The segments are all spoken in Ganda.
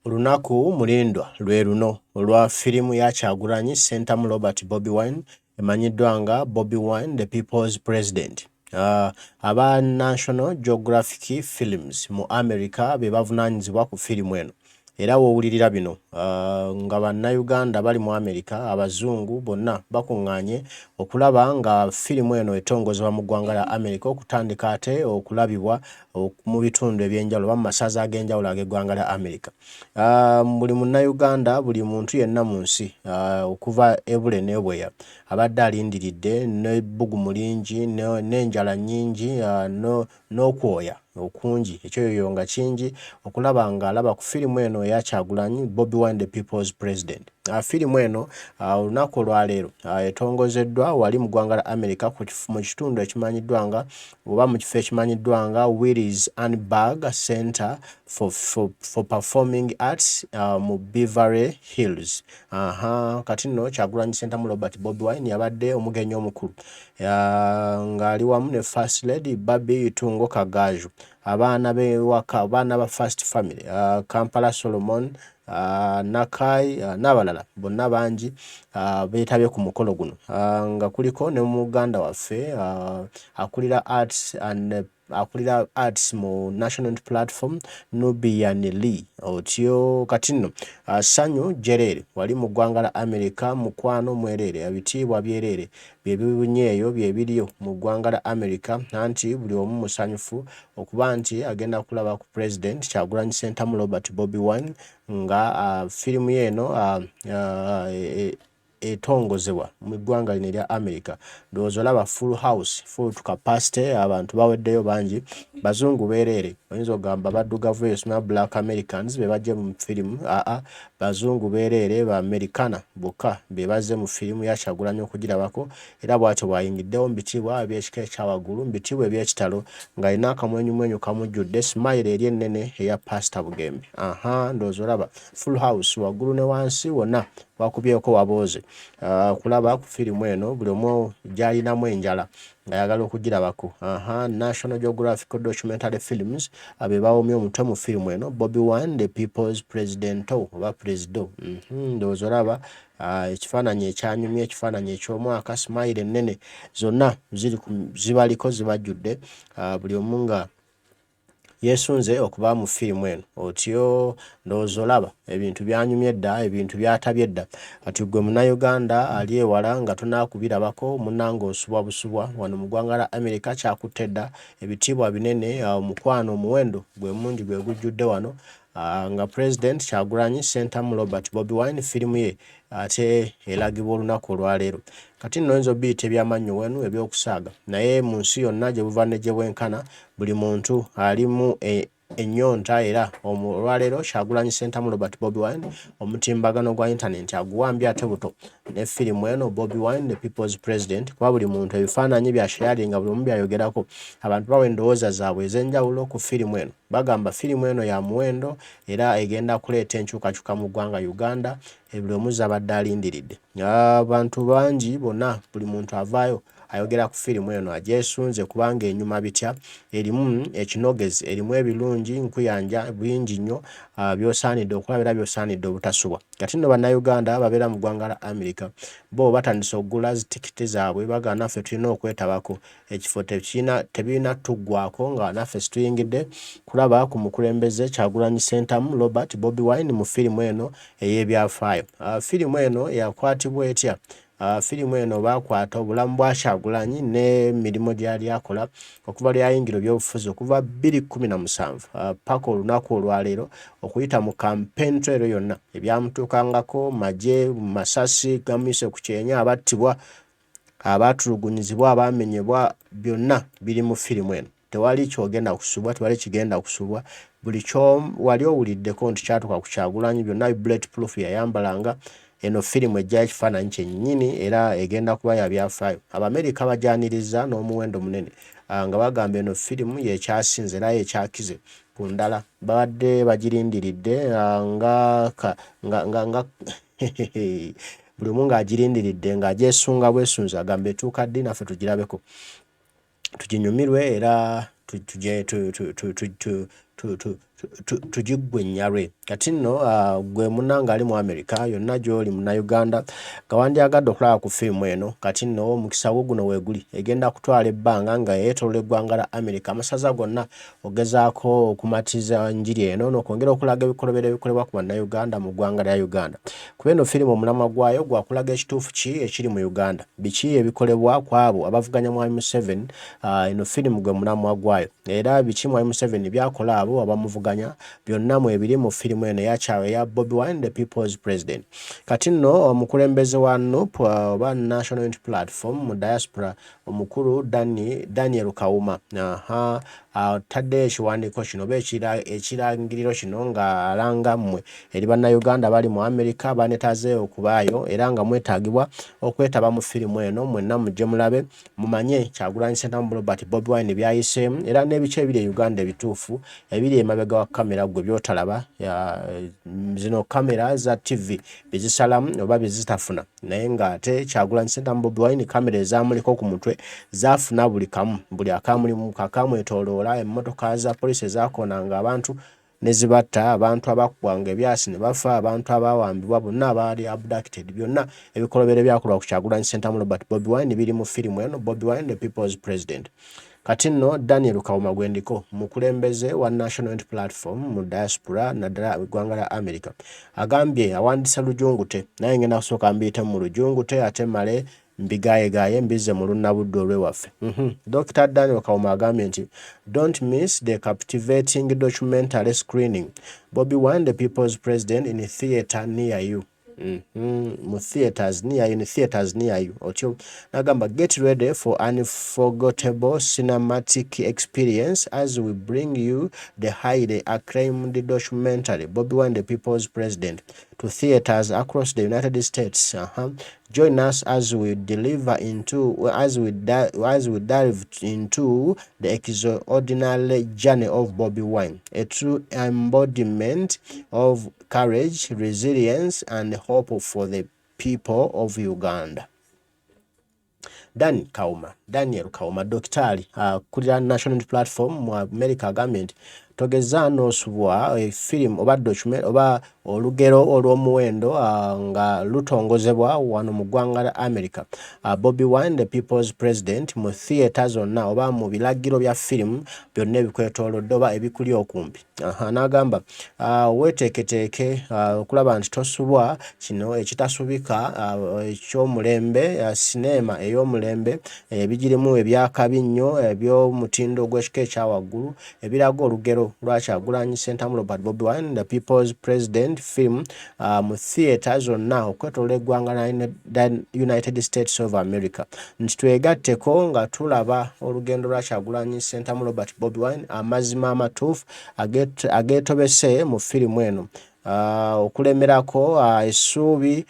Olunaku mulindwa lwe luno olwa firimu ya Kyagulanyi Ssentamu Robert Bobi Wine emanyiddwa nga Bobi Wine the People's President. Aba National Geographic Films mu America be bavunaanyizibwa ku firimu eno. Era wowulirira bino nga bannayuganda bali mu America abazungu bonna bakuŋŋaanye okulaba nga firimu eno etongozebwa mu ggwanga lya America okutandika ate okulabibwa mu bitundu ebyenjawulo mu masaza ag'enjawulo ag'eggwanga lya America. Buli munnayuganda buli muntu yenna mu nsi okuva ebule n'ebweya abadde alindiridde n'ebbugumu lingi n'enjala nnyingi n'okwoya okungi ekyoyoyo nga kingi okulaba nga alaba ku firimu eno eya Kyagulanyi Bobi Wine the People's President. Firimu eno olunaku olwaleero etongozeddwa wali mu ggwanga la America mu kitundu ekimanyiddwa nga oba mu kifo ekimanyiddwa nga Willis Annenberg Center for Performing Arts mu Beverly Hills. Kati nno Kyagulanyi Ssentamu Robert Bobi Wine yabadde omugenyi omukulu ng'ali wamu ne First Lady Bobbi Itungo Kagaju, abaana b'ewaka, abaana ba First Family, Kampala Solomon, Nakai n'abalala bonna bangi beetabye ku mukolo guno nga kuliko ne muganda waffe akulira arts mu National Platform Nubian Lee otyo. Kati nno Sanyu Jerere wali mu ggwanga la America mukwano mwerere ebitiibwa byerere byebibunyeeyo byebiriyo mu ggwanga la America anti buli omu musanyufu okuba nti agenda kulaba ku President Kyagulanyi Ssentamu Robert Bobi Wine nga firimu yeeno etongozebwa mu ggwanga lino erya America. Ndowooza olaba full house, full to capacity, abantu baweddeyo bangi, bazungu beerere oyinza ogamba baddugavu esoma black Americans be bajje mu firimu. Bazungu beerere ba Americana bokka be bazze mu firimu ya Kyagulanyi okugirabako, era bw'atyo bw'ayingiddewo mu bitiibwa eby'ekika ekyawaggulu, mu bitiibwa eby'ekitalo ng'alina akamwenyumwenyu kamujjudde, smile eri ennene eya Pastor Bugembe. Ndowooza olaba full house waggulu ne wansi wonna wakubyeko wabooze kulaba ku firimu eno buli omu gy'alinamu enjala ng'ayagala okugirabako. National Geographic Documentary Films be bawomye omutwe mu firimu eno Bobi Wine the People's President oba Presido. Ndowooza olaba ekifaananyi ekyanyumye, ekifaananyi eky'omwaka, smile ennene zonna zibaliko zibajjudde, buli omu nga yeesunze okuba mu firimu eno otyo. Ndowooza olaba ebintu byanyumye dda, ebintu byatabye dda. Kati gwe munnayuganda ali ewala nga tonaakubirabako munnange osubwa busubwa wano mu ggwanga la America kyakutte dda ebitiibwa binene, omukwano omuwendo gwe mungi gwe gujjudde wano nga President Kyagulanyi Ssentamu Robert Bobi Wine firimu ye ate eragibwa olunaku olwaleero. Kati nno oyinza obiyita ebyamannyo wenu ebyokusaaga, naye mu nsi yonna gye buva ne gye bwenkana buli muntu alimu ennyonta era olwaleero Kyagulanyi Ssentamu Robert Bobi Wine omutimbagano gwa internet aguwambye ate buto ne firimu eno Bobi Wine the People's President, kuba buli muntu ebifaananyi bya sharing buli omu byayogerako. Abantu bawa endowooza zaabwe ez'enjawulo ku firimu eno, bagamba firimu eno ya muwendo era egenda kuleeta enkyukakyuka mu ggwanga Uganda, buli omu abadde alindiridde. Abantu bangi bonna buli muntu avaayo ayogera ku firimu eno agyesunze kubanga enyuma bitya erimu ekinogezi, erimu ebirungi nkuyanja bingi nnyo by'osaanidde okulaba era by'osaanidde obutasubwa. Kati nno bannayuganda babeera mu ggwanga la America bo batandise okugula zitikiti zaabwe baga naffe tulina okwetabako ekifo tebirina tuggwako nga naffe situyingidde kulaba ku mukulembeze Kyagulanyi Ssentamu Robert Bobi Wine mu firimu eno ey'ebyafaayo. Firimu eno yakwatibwa etya? Firimu eno baakwata obulamu bwa Kyagulanyi n'emirimu gy'ali akola okuva lyayingira ebyobufuzi okuva 2017 paka olunaku olwaleero okuyita mu campaign trail yonna ebyamutuukangako, magye, masasi gamise ku kyenya, abattibwa, abaatulugunyizibwa, abaamenyebwa, byonna biri mu firimu eno. Tewali kyogenda kusubwa, tewali kigenda kusubwa. Buli kyo wali owuliddeko nti kyatuuka ku Kyagulanyi byonna bulletproof yayambalanga. Eno firimu ejja ekifaananyi kyennyini era egenda kuba ya byafaayo. Abamerika bajyaniriza n'omuwendo munene nga bagamba eno firimu yekyasinze era yekyakize ku ndala. Babadde bagirindiridde nga buli omu ng'agirindiridde ng'agyesunga bwesunzi agamba etuuka ddi naffe tugirabeko, tuginyumirwe era tujigwe nyarwe kati nno gwe munanga ali mu America yonna gy'oli Munnayuganda gawandyagadde okulaba ku firimu eno kati nno omukisa gwo guno weeguli egenda kutwala ebbanga nga yeetoolola eggwanga la America amasaza gonna ogezaako okumatiza njiri eno n'okwongera okulaga ebikolobero ebikolebwa ku Bannayuganda mu ggwanga lya Uganda kuba eno firimu omulamwa gwayo gwakulaga ekituufu ki ekiri mu Uganda biki ebikolebwa ku abo abavuganya Mwami Museveni eno firimu gwe mulamwa gwayo era biki Mwami Museveni byakola abo abamuvuganya byonna mu ebiri mu firimu eno ya Bobi Wine the People's President kati nno omukulembeze wa NUP oba National Unity Platform mu diaspora omukulu Daniel Kawuma tadde ekiwandiiko kino oba ekirangiriro kino nga alanga mmwe eri Bannayuganda bali mu America banetaze okubaayo era nga mwetaagibwa okwetaba mu firimu eno mwenna mujje mulabe mumanye Kyagulanyi Ssentamu Robert Bobi Wine byayiseemu era n'ebice ebiri e Uganda ebituufu ebiri emabega wa kamera gwe byotalaba zino kamera za TV bizisalamu oba bizitafuna naye ng'ate Kyagulanyi Ssentamu Bobi Wine kamera ezamuliko ku mutwe zaafuna buli kamu buli akamulimu kakamwetooloola emmotoka za poliisi ezaakoonanga abantu ne zibatta abantu abakubwanga ebyasi ne bafa abantu abawambibwa bonna abaali abducted byonna ebikolobero byakolwa ku Kyagulanyi Ssentamu Robert Bobi Wine biri mu firimu eno Bobi Wine the People's President kati nno Daniel Kawuma gwendiko mukulembeze wa National Unity Platform mu diaspora naddala eggwanga lya America agambye awandisa lujungute naye ngenda kusooka mbiyite mu lujungute ate male mbigayegaye mbize mu lunnabudde olwewaffe Dr. Daniel Kawuma agambye nti don't miss the captivating documentary screening Bobi Wine the People's President in a theatre near you mu theaters near you otyo nagamba get ready for unforgettable cinematic experience as we bring you the highly acclaimed documentary Bobi Wine the People's President to theaters across the United States. Join us as we dive into the extraordinary journey of Bobi Wine, a true embodiment of courage, resilience, and hope for the people of Uganda. Daniel Kawuma Dokitali kulira National Unity Platform mu America agambye nti togeza n'osubwa film oba document oba olugero olw'omuwendo nga lutongozebwa wano mu ggwanga lya America Bobi Wine the People's President mu theatre zonna oba mu biragiro bya film byonna ebikwetoolodde oba ebikuli okumpi n'agamba weeteeketeeke okulaba nti tosubwa kino ekitasubika ekyomulembe sinema ey'omulembe ebigirimu ebyakabi nnyo eby'omutindo gw'ekika ekyawaggulu ebiraga olugero lwa Kyagulanyi Ssentamu Robert Bobi Wine the People's President film mu theatre zonna okwetooloola eggwanga lya United States of America nti twegatteko nga tulaba olugendo lwa Kyagulanyi Ssentamu Robert Bobi Wine amazima amatuufu ageetobese mu firimu eno okulemerako essuubi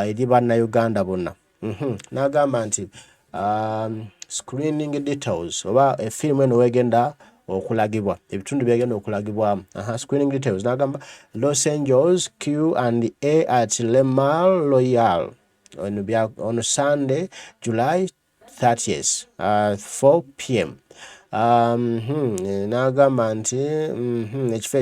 eri Bannayuganda bonna n'agamba nti screening details oba efirimu eno wegenda okulagibwa ebitundu byagenda okulagibwamu screening details n'agamba Los Angeles Q&A at Le Mal Royal on Sunday July 30th 4 p.m. n'agamba nti ekifo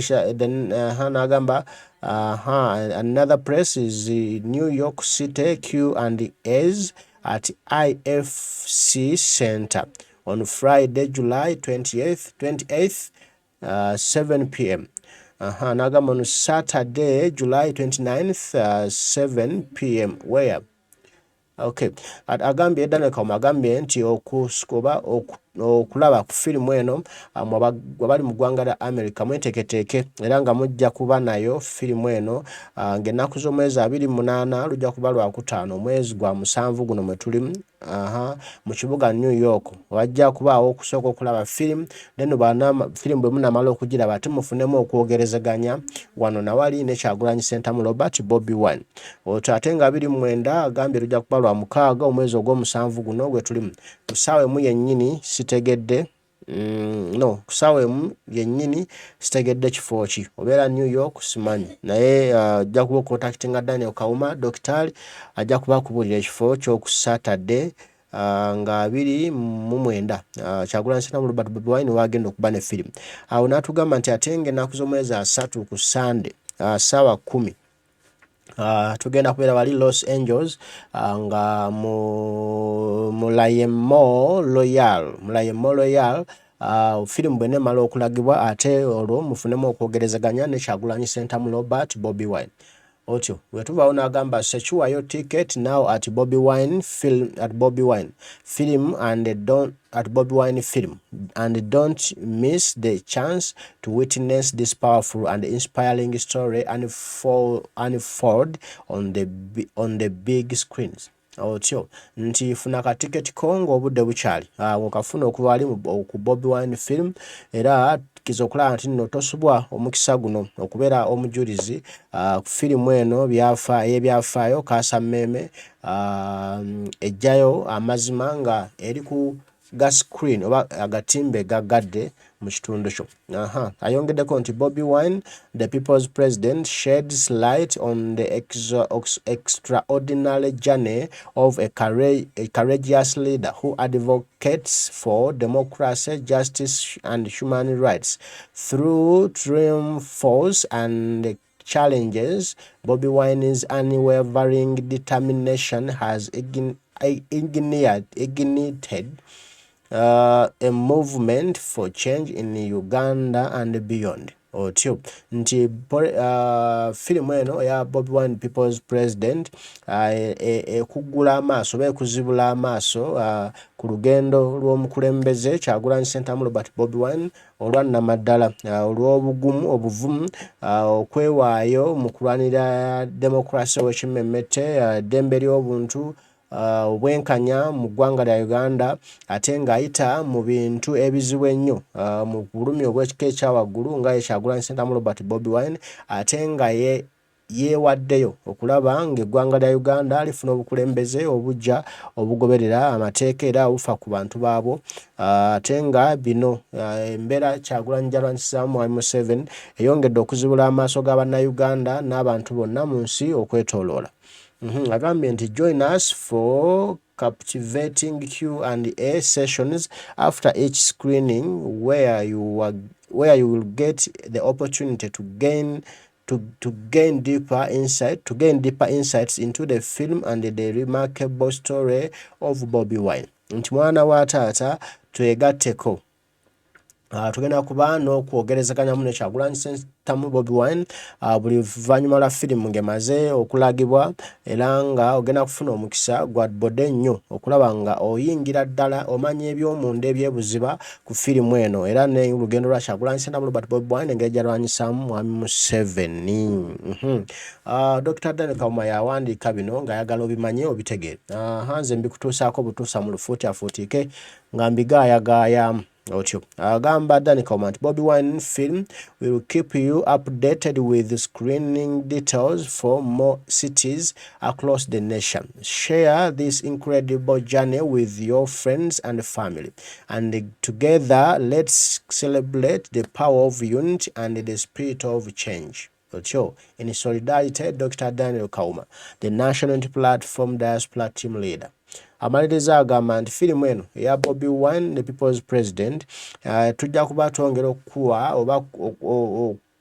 n'agamba another place is New York City Q&A's at IFC Center on Friday, July 28th, 7 p.m. N'agamba on Saturday, July 29th, 7 p.m. Where? Okay. Agambye Daniel Kawuma agambye nti okulaba ku firimu eno abali mu ggwanga lya America mweteeketeeke era nga mujja kuba nayo firimu eno ng'ennaku z'omwezi 28 lujja kuba Lwakutaano omwezi gwa 7 guno mwe tulimu mu kibuga New York wajja kubaawo okusooka okulaba firimu then firimu bwe munamala okugiraba ate mufunemu okwogerezeganya wano nawali ne Kyagulanyi Ssentamu Robert Bobi Wine otyo ate nga 29 agambye lujja kuba Lwamukaaga omwezi ogw'omusanvu guno gwe tulimu ku ssaawa emu yennyini sitegedde ku ssaawa emu yennyini sitegedde kifo ki obeera New York simanyi naye ajja kuba contactinga Daniel Kawuma Dokitali ajja kuba kubuulira ekifo ky'oku Saturday nga 2029 Kyagulanyi Ssentamu Bobbi Wine wagenda okuba ne film. Awo n'atugamba nti ate ng'ennaku z'omwezi 3 ku Sunday ssaawa 10 tugenda kubeera wali Los Angeles nga mu Layemo Royal firimu bw'ena emala okulagibwa ate olwo mufunemu okwogerezaganya ne Kyagulanyi Ssentamu Bobbi Wine. Otyo bwetuvaawo n'agamba secure ticket now at Bobbi Wine film and don't miss the chance to witness this powerful and inspiring story unfold on the big screens. Otyo nti funa ka ticket kongo obudde bukyali okafuna okuva ali ku Bobbi Wine film era kizokulaba nti nno tosubwa omukisa guno okubeera omujulizi ku firimu eno ebyafaayo kasammeeme ejjayo amazima nga eri ku ga screen oba agatimbe gagadde mu kitundu kyo. Ayongeddeko nti Bobbi Wine, the people's president, sheds light on the extraordinary journey of a courageous leader who advocates for democracy, justice, and human rights. Through triumphs and challenges, Bobbi Wine's unwavering determination has ignited a movement for change in Uganda and beyond. Otyo nti firimu eno ya Bobbi Wine People's President ekuggula amaaso oba ekuzibula amaaso ku lugendo lw'omukulembeze Kyagulanyi Ssentamu Bobbi Wine olwannamaddala olw'obuvumu okwewaayo mu kulwanira demokrasi ow'ekimmemmette eddembe ly'obuntu obwenkanya mu ggwanga lya Uganda ate ng'ayita mu bintu ebizibu ennyo mu bulumi obw'ekika ekyawaggulu nga ye Kyagulanyi Ssentamu Bobbi Wine ate nga yeewaddeyo okulaba ng'eggwanga lya Uganda lifuna obukulembeze obujja obugoberera amateeka era obufa ku bantu baabwo ate nga bino embeera Kyagulanyi gy'alwanyisizaamu mu 7 eyongedde okuzibula amaaso g'Abannayuganda n'abantu bonna mu nsi okwetooloola. Agambye nti join us for captivating Q&A sessions after each screening where you will get the opportunity to gain deeper insights into the film and the remarkable story of Bobbi Wine. Nti mwana wa taata twegatteko tugenda kuba n'okwogerezaganya mu ne Kyagulanyi Ssentamu Bobbi Wine buli luvannyuma lwa firimu ng'emaze okulagibwa era nga ogenda kufuna omukisa gwa bodde nnyo okulaba nga oyingira ddala omanya eby'omunda ebyebuziba ku firimu eno era n'olugendo lwa Kyagulanyi Ssentamu Bobbi Wine engeri gy'alwanyisaamu mwami mu 7. Dr. Daniel Kawuma yawandiika bino ng'ayagala obimanye obitegeere. Nze mbikutuusaako butuusa mu lufuutiafuutiike nga mbigaayagaayamu. Otyo agamba Dani Kawuma nti Bobbi Wine film will keep you updated with screening details for more cities across the nation. Share this incredible journey with your friends and family, and together let's celebrate the power of unity and the spirit of change. Otyo in solidarity, Dr. Daniel Kawuma, the National Platform Diaspora Team Leader. Amaliriza agamba nti firimu eno eya Bobbi Wine the People's President tujja kuba twongera okuwa oba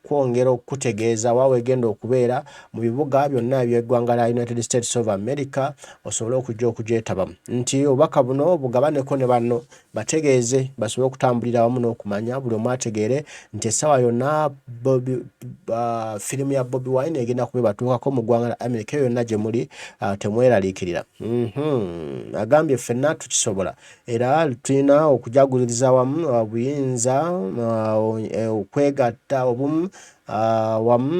kwongera okutegeeza waweegenda okubeera mu bibuga byonna eby'eggwanga lya United States of America osobole okujja okugyetabamu nti obubaka buno bugabaneko ne banno bategeeze basobole okutambulira wamu n'okumanya buli omu ategeere nti essaawa yonna firimu ya Bobbi Wine egenda kuba batuukako mu ggwanga lya America yonna gye muli temweraliikirira. Agambye ffenna tukisobola era tulina okujaguliriza wamu obuyinza okwegatta obumu wamu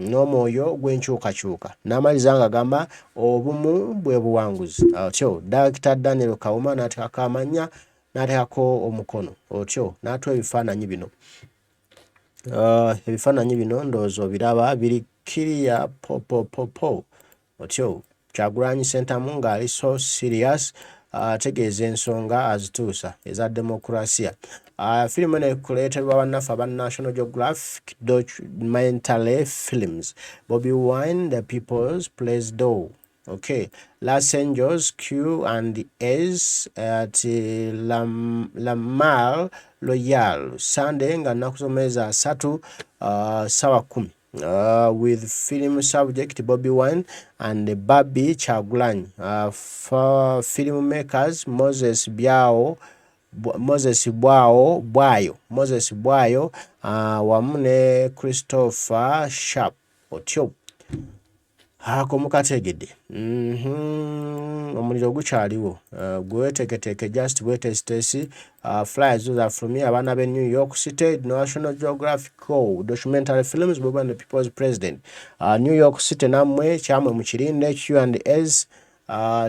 n'omwoyo gw'enkyukakyuka. N'amaliza ng'agamba obumu bwe buwanguzi. Otyo Dr. Daniel Kawuma n'ateekako amannya n'ateekako omukono. Otyo n'atwa ebifaananyi bino. Ebifaananyi bino ndowooza obiraba biri kiriya po. Otyo Kyagulanyi Ssentamu ng'ali so serious ategeeza ensonga azituusa eza demokrasiya. Firimu eno ekuleeterwa bannaffe aba National Geographic documentary films. Bobbi Wine the People's President. Okay, Los Angeles Q and S at Lamar Royal Sunday nga nakusomeza 3 sawa 10 with film subject Bobby Wine and Bobbi Chagulanyi. For filmmakers Moses Bwayo wamu ne Christopher Sharp otyo ako mukategedde omuliro gukyaliwo gweteeketeke just wetesitesi flyers those are from here abaana be New York City National Geographic documentary films Bobbi and the People's President New York City nammwe kyamwe mukirinde Q&As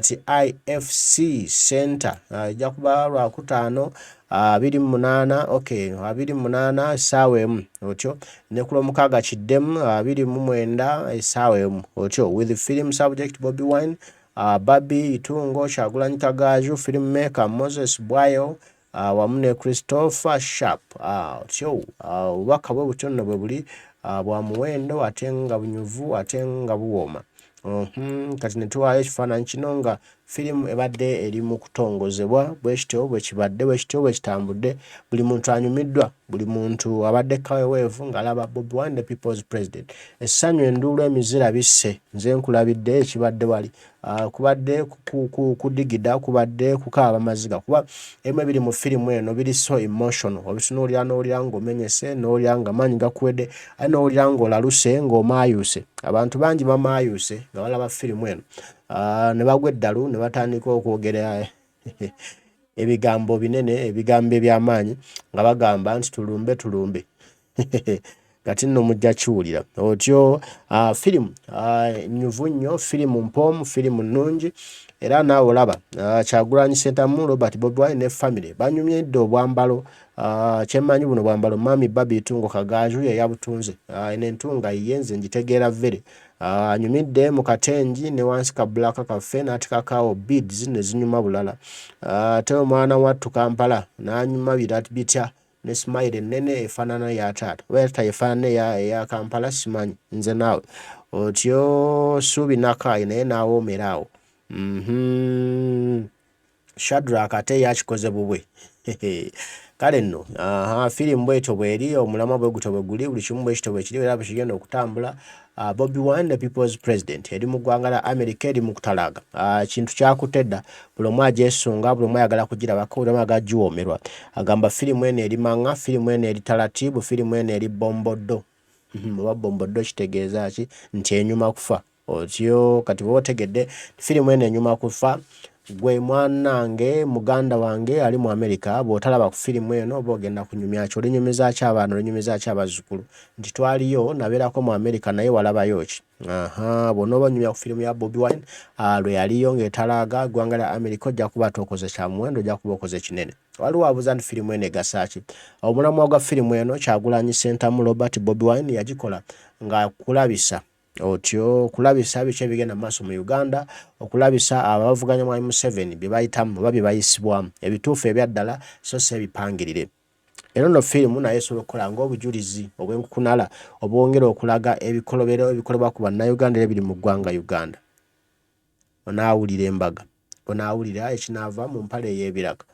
ti IFC Center ejja kuba Lwakutaano 28 okay 28 essaawa emu otyo ne ku Lwomukaaga kiddemu 29 essaawa emu otyo with film subject Bobby Wine Bobbi Itungo Kyagulanyi Kagaaju filmmaker Moses Bwayo wamu ne Christopher Sharp otyo obubaka bwe butyo nno bwe buli bwa muwendo ate nga bunyuvu ate nga buwooma. Kati netuwaayo ekifaananyi kino nga firimu ebadde eri mu kutongozebwa bwekityo bwekibadde bwekityo bwekitambudde buli muntu anyumiddwa buli muntu abadde kaweweevu ng'alaba Bobbi Wine the People's President essanyu enduulu emizira bisse nze nkulabidde ekibadde wali kubadde kudigida kubadde kukaaba maziga kuba emu biri mu firimu eno biri so emotional obitunuulira n'owulira ng'omenyese n'owulira nga maanyi gakuwedde ate n'owulira ng'olaluse ng'omaayuuse abantu bangi bamaayuuse nga balaba firimu eno ne bagwa eddalu ne batandika okwogera ebigambo binene ebigambo eby'amaanyi nga bagamba nti tulumbe kati nno mujja kiwulira otyo firimu nyuvu nnyo firimu mpoomu firimu nnungi era naawe olaba Kyagulanyi Ssentamu Robert Bobbi Wine ne family banyumyedde obwambalo kyemmanyi buno bwambalo Mami Bobbi Itungo Kagaaju ye yabutunze eno entunga ye nze ngitegeera vere anyumidde mu katengi ne wansi ka black kafe n'atekakaawo beads ne zinyuma bulala ate omwana wattu Kampala n'anyuma bitya ne smile ennene efaanana ya taata oba taata efaanana eya Kampala simanyi nze naawe otyo Suubi Nakai naye n'awoomeraawo Shadrack ate yakikoze bubwe kale nno firimu bwetyo bweri omulamwa bwe gutyo bwe guli buli kimu bwekityo bwe kiri era bwe kigenda okutambula Bobbi Wine the People's President eri mu ggwanga la America eri mu kutalaaga kintu kyakutte dda buli omu agyesunga buli omu ayagala kugirabako buli omu ayagala giwoomerwa agamba firimu eno eri maŋŋa firimu eno eri talatibu firimu eno eri bomboddo oba bomboddo kitegeeza ki nti enyuma kufa otyo kati bwe otegedde firimu eno enyuma kufa gwe mwanange muganda wange ali mu America bw'otalaba ku firimu eno oba ogenda kunyumya ki olinyumiza ki abaana olinyumiza ki abazzukulu nti twaliyo nabeerako mu America naye walabayo ki bw'onooba onyumya ku firimu ya Bobbi Wine lwe yaliyo ng'etalaaga ggwanga lya America ojja kuba tokoze kya muwendo ojja kuba okoze kinene waliwo abuuza nti firimu eno egasa ki omulamwa gwa firimu eno Kyagulanyi Ssentamu Robert Bobbi Wine yagikola nga kulabisa otyo kulabisa biki ebigenda maaso mu Uganda okulabisa abavuganya mwami Museveni bye bayitamu oba bye bayisibwamu ebituufu ebyaddala so si ebipangirire eno nno firimu naye esobola okukola ng'obujulizi obw'enkukunala obwongera okulaga ebikolobero ebikolebwa ku bannayuganda era biri mu ggwanga Uganda onaawulira embaga onaawulira ekinaava mu mpale ey'ebiraga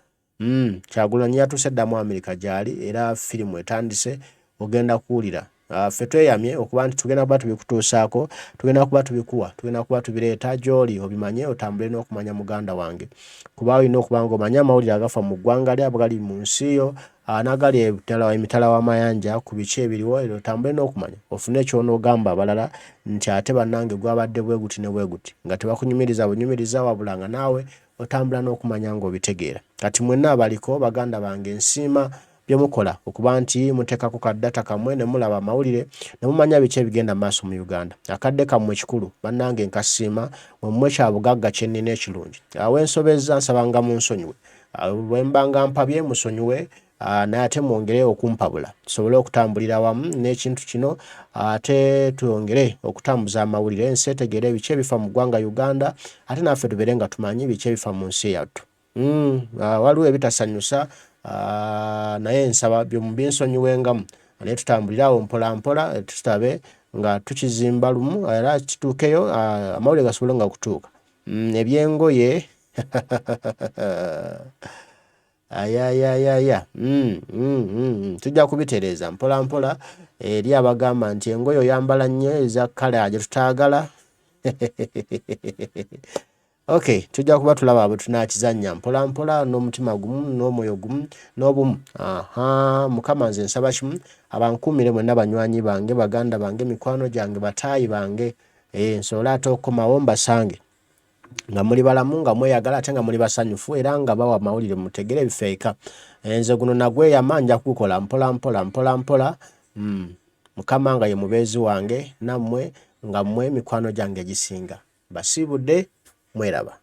Kyagulanyi yatuuse dda mu America gy'ali era firimu etandise ogenda kuwulira ffe tweyamye okuba nti tugenda kuba tubikutuusaako tugenda kuba tubikuwa tugenda kuba tubireeta gy'oli obimanye otambule n'okumanya muganda wange kuba olina okuba ng'omanya amawulire agafa mu ggwanga lya bwe gali mu nsi yo n'agali emitala w'amayanja ku biki ebiriwo era otambule n'okumanya ofune ekyonoogamba abalala nti ate bannange gwabadde bwe guti ne bwe guti nga tebakunyumiriza bunyumiriza wabula nga naawe otambula n'okumanya ng'obitegeera kati mwenna abaliko baganda bange nsiima byemukola okuba nti muteekako kaddata kamwe ne mulaba amawulire ne mumanya biki ebigenda maaso mu Uganda akadde kammwe ekikulu bannange nkasiima mmwe kyabugagga kye nnina ekirungi awensobezza nsabanga munsonyiwe bwe mbanga mpabye musonyiwe naye ate mwongere okumpabula tusobole okutambulira wamu n'ekintu kino ate tuyongere okutambuza amawulire ensi etegeere biki ebifa mu ggwanga Uganda ate naffe tubeere nga tumanyi biki ebifa mu nsi yattu waliwo ebitasanyusa naye nsaba bye mu binsonyiwengamu naye tutambulirawo mpola mpola tutabe nga tukizimba lumu era kituukeyo amawulire gasobole nga kutuuka. Ebyengoye ayayayaya tujja kubitereeza mpola mpola eri abagamba nti engoye oyambala nnyo eza kala gye tutaagala. Okay, tujja kuba tulaba abo tunakizannya mpola mpola n'omutima gumu n'omwoyo gumu n'obumu. Mukama nze nsaba kimu abankuumire mwenna banywanyi bange baganda bange mikwano gyange bataayi bange nsobole ate okukomawo mbasange nga muli balamu nga mweyagala ate nga muli basanyufu era nga bawa amawulire mutegere bifeeka. Nze guno nagweyama nja kugukola mpola mpola. Mukama nga ye mubeezi wange nammwe nga mmwe mikwano gyange gisinga. Basiibudde mweraba.